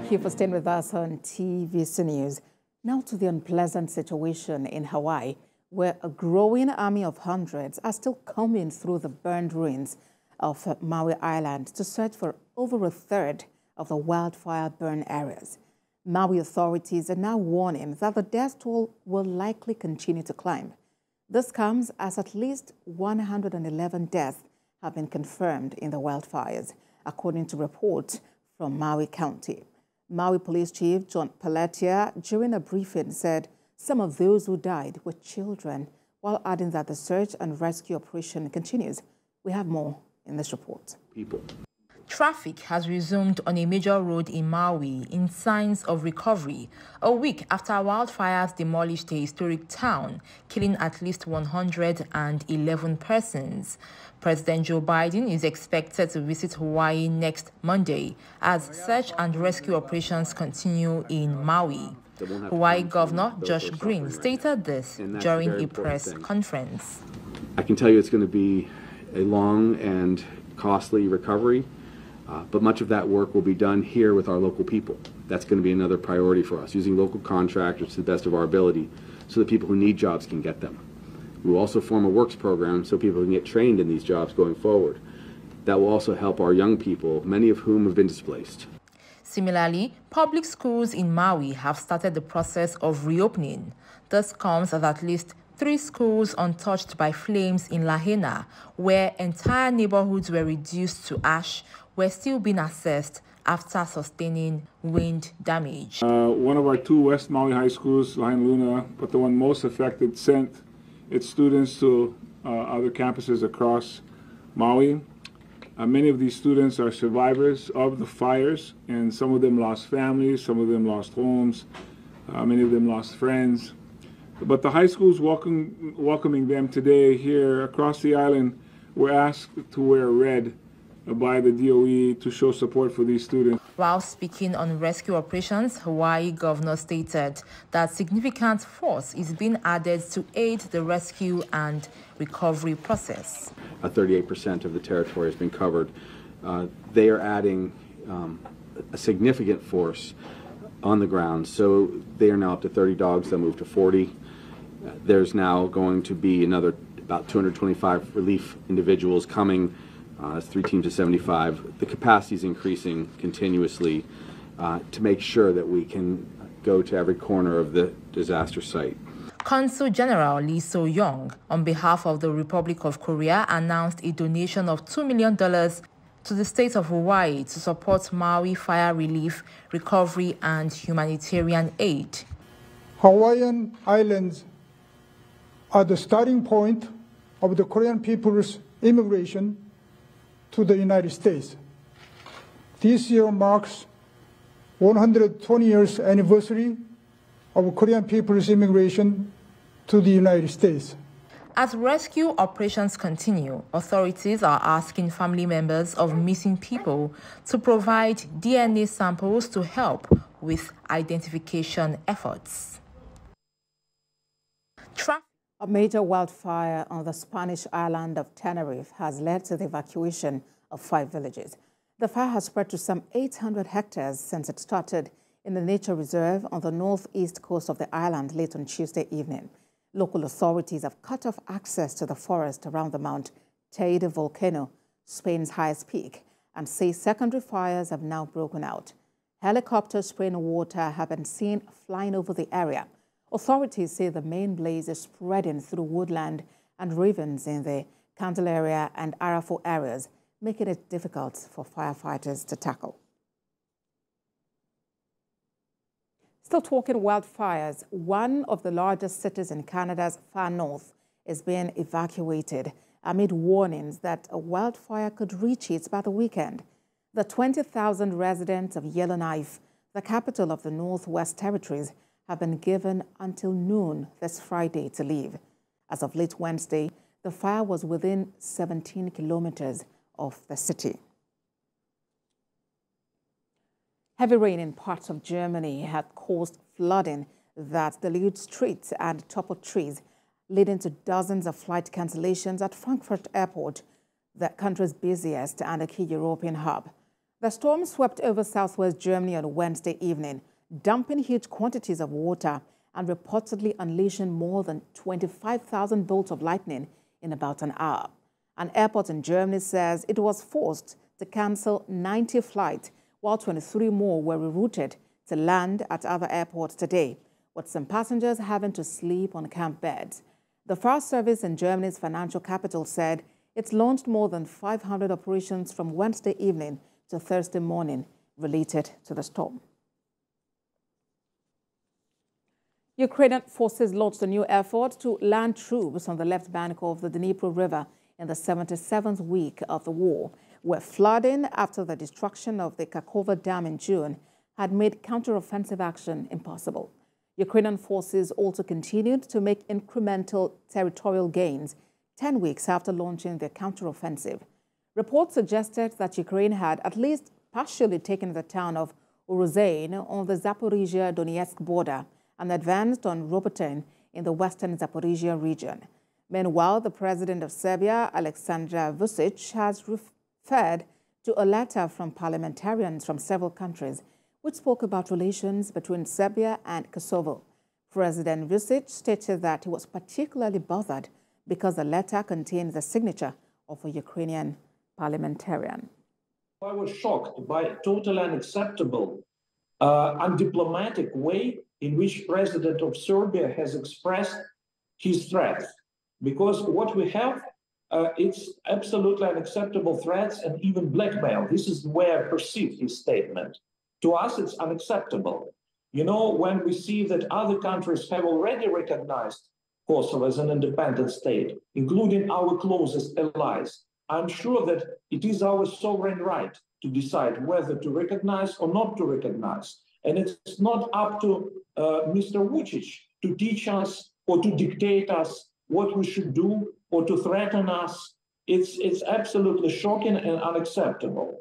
Thank you for staying with us on TVC News. Now to the unpleasant situation in Hawaii, where a growing army of hundreds are still combing through the burned ruins of Maui Island to search for over a third of the wildfire burn areas. Maui authorities are now warning that the death toll will likely continue to climb. This comes as at least 111 deaths have been confirmed in the wildfires, according to reports from Maui County. Maui Police Chief John Pelletier, during a briefing, said some of those who died were children, while adding that the search and rescue operation continues. We have more in this report. Traffic has resumed on a major road in Maui in signs of recovery, a week after wildfires demolished a historic town, killing at least 111 persons. President Joe Biden is expected to visit Hawaii next Monday as search and rescue operations continue in Maui. Hawaii Governor Josh Green stated this during a press conference. I can tell you it's going to be a long and costly recovery. But much of that work will be done here with our local people. That's going to be another priority for us, using local contractors to the best of our ability so that people who need jobs can get them. We will also form a works program so people can get trained in these jobs going forward. That will also help our young people, many of whom have been displaced. Similarly, public schools in Maui have started the process of reopening. This comes as at least 3 schools untouched by flames in Lahaina, where entire neighborhoods were reduced to ash, were still being assessed after sustaining wind damage. One of our 2 West Maui high schools, Lahaina Luna, but the one most affected, sent its students to other campuses across Maui. Many of these students are survivors of the fires, and some of them lost families, some of them lost homes, many of them lost friends. But the high schools welcoming them today here across the island were asked to wear red by the DOE to show support for these students. While speaking on rescue operations, Hawaii Governor stated that significant force is being added to aid the rescue and recovery process. 38% of the territory has been covered. They are adding a significant force on the ground, so they are now up to 30 dogs. They'll move to 40. There's now going to be another about 225 relief individuals coming. That's 3 teams of 75. The capacity is increasing continuously to make sure that we can go to every corner of the disaster site. Consul General Lee So-young, on behalf of the Republic of Korea, announced a donation of $2 million to the state of Hawaii to support Maui fire relief, recovery, and humanitarian aid. Hawaiian Islands are the starting point of the Korean people's immigration to the United States. This year marks 120 years anniversary of Korean people's immigration to the United States. As rescue operations continue, authorities are asking family members of missing people to provide DNA samples to help with identification efforts. A major wildfire on the Spanish island of Tenerife has led to the evacuation of 5 villages. The fire has spread to some 800 hectares since it started in the nature reserve on the northeast coast of the island late on Tuesday evening. Local authorities have cut off access to the forest around the Mount Teide volcano, Spain's highest peak, and say secondary fires have now broken out. Helicopters spraying water have been seen flying over the area. Authorities say the main blaze is spreading through woodland and ravines in the Candelaria and Arafo areas, making it difficult for firefighters to tackle. Still talking wildfires, one of the largest cities in Canada's far north is being evacuated amid warnings that a wildfire could reach it by the weekend. The 20,000 residents of Yellowknife, the capital of the Northwest Territories, have been given until noon this Friday to leave. As of late Wednesday, the fire was within 17 kilometers of the city. Heavy rain in parts of Germany had caused flooding that deluged streets and toppled trees, leading to dozens of flight cancellations at Frankfurt Airport, the country's busiest and a key European hub. The storm swept over southwest Germany on Wednesday evening, dumping huge quantities of water and reportedly unleashing more than 25,000 bolts of lightning in about an hour. An airport in Germany says it was forced to cancel 90 flights, while 23 more were rerouted to land at other airports today, with some passengers having to sleep on camp beds. The fire service in Germany's financial capital said it's launched more than 500 operations from Wednesday evening to Thursday morning related to the storm. Ukrainian forces launched a new effort to land troops on the left bank of the Dnipro River in the 77th week of the war, where flooding after the destruction of the Kakhovka Dam in June had made counteroffensive action impossible. Ukrainian forces also continued to make incremental territorial gains 10 weeks after launching their counteroffensive. Reports suggested that Ukraine had at least partially taken the town of Uruzhain on the Zaporizhia-Donetsk border and advanced on Robotyne in the western Zaporizhia region. Meanwhile, the president of Serbia, Aleksandar Vučić, has referred to a letter from parliamentarians from several countries which spoke about relations between Serbia and Kosovo. President Vučić stated that he was particularly bothered because the letter contained the signature of a Ukrainian parliamentarian. I was shocked by a totally unacceptable, undiplomatic way in which President of Serbia has expressed his threats. Because what we have, it's absolutely unacceptable threats and even blackmail. This is the way I perceive his statement. To us, it's unacceptable. You know, when we see that other countries have already recognized Kosovo as an independent state, including our closest allies, I'm sure that it is our sovereign right to decide whether to recognize or not to recognize. And it's not up to Mr. Vučić to teach us or to dictate us what we should do or to threaten us. It's absolutely shocking and unacceptable.